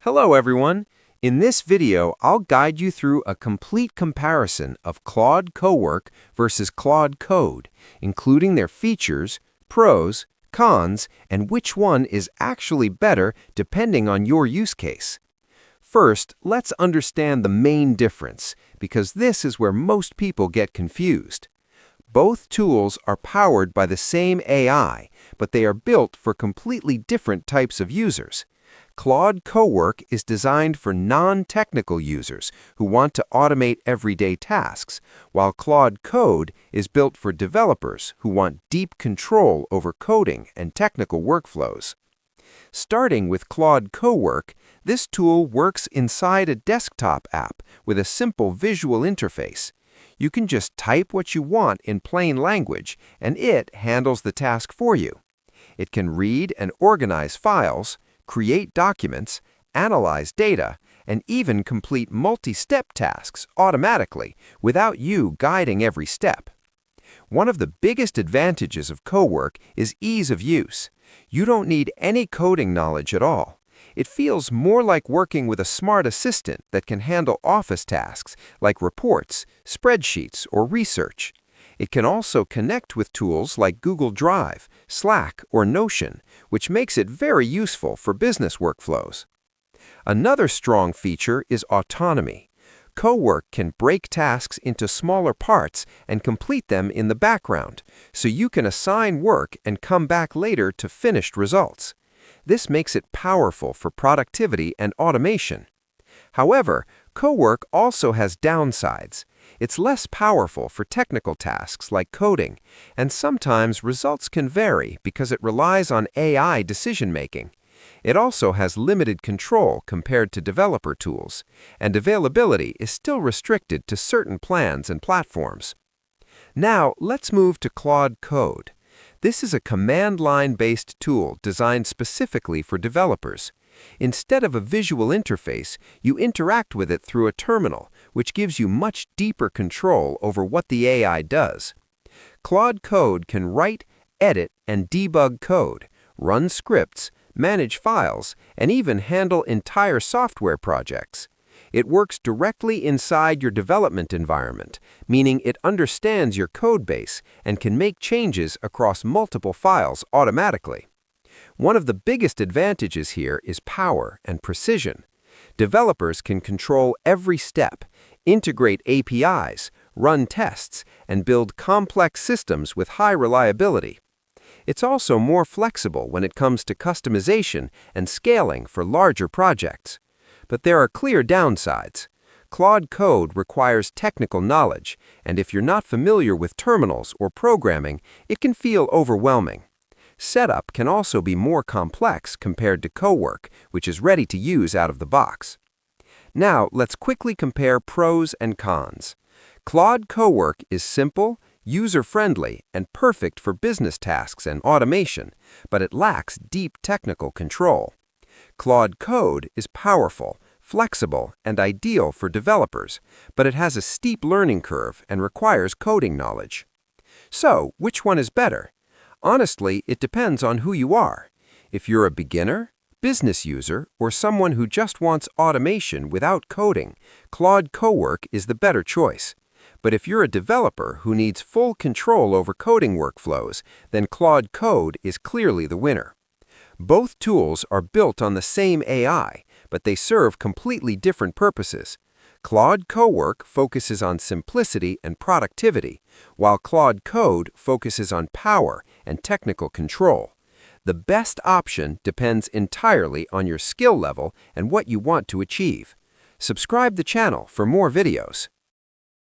Hello everyone! In this video, I'll guide you through a complete comparison of Claude Cowork versus Claude Code, including their features, pros, cons, and which one is actually better depending on your use case. First, let's understand the main difference, because this is where most people get confused. Both tools are powered by the same AI, but they are built for completely different types of users. Claude Cowork is designed for non-technical users who want to automate everyday tasks, while Claude Code is built for developers who want deep control over coding and technical workflows. Starting with Claude Cowork, this tool works inside a desktop app with a simple visual interface. You can just type what you want in plain language, and it handles the task for you. It can read and organize files, create documents, analyze data, and even complete multi-step tasks automatically without you guiding every step. One of the biggest advantages of Cowork is ease of use. You don't need any coding knowledge at all. It feels more like working with a smart assistant that can handle office tasks like reports, spreadsheets, or research. It can also connect with tools like Google Drive, Slack, or Notion, which makes it very useful for business workflows. Another strong feature is autonomy. Cowork can break tasks into smaller parts and complete them in the background, so you can assign work and come back later to finished results. This makes it powerful for productivity and automation. However, Cowork also has downsides. It's less powerful for technical tasks like coding, and sometimes results can vary because it relies on AI decision-making. It also has limited control compared to developer tools, and availability is still restricted to certain plans and platforms. Now, let's move to Claude Code. This is a command-line-based tool designed specifically for developers. Instead of a visual interface, you interact with it through a terminal, which gives you much deeper control over what the AI does. Claude Code can write, edit, and debug code, run scripts, manage files, and even handle entire software projects. It works directly inside your development environment, meaning it understands your code base and can make changes across multiple files automatically. One of the biggest advantages here is power and precision. Developers can control every step, integrate APIs, run tests, and build complex systems with high reliability. It's also more flexible when it comes to customization and scaling for larger projects. But there are clear downsides. Claude Code requires technical knowledge, and if you're not familiar with terminals or programming, it can feel overwhelming. Setup can also be more complex compared to Cowork, which is ready to use out of the box. Now, let's quickly compare pros and cons. Claude Cowork is simple, user-friendly, and perfect for business tasks and automation, but it lacks deep technical control. Claude Code is powerful, flexible, and ideal for developers, but it has a steep learning curve and requires coding knowledge. So, which one is better? Honestly, it depends on who you are. If you're a beginner, business user, or someone who just wants automation without coding, Claude Cowork is the better choice. But if you're a developer who needs full control over coding workflows, then Claude Code is clearly the winner. Both tools are built on the same AI, but they serve completely different purposes. Claude Cowork focuses on simplicity and productivity, while Claude Code focuses on power and technical control. The best option depends entirely on your skill level and what you want to achieve. Subscribe the channel for more videos.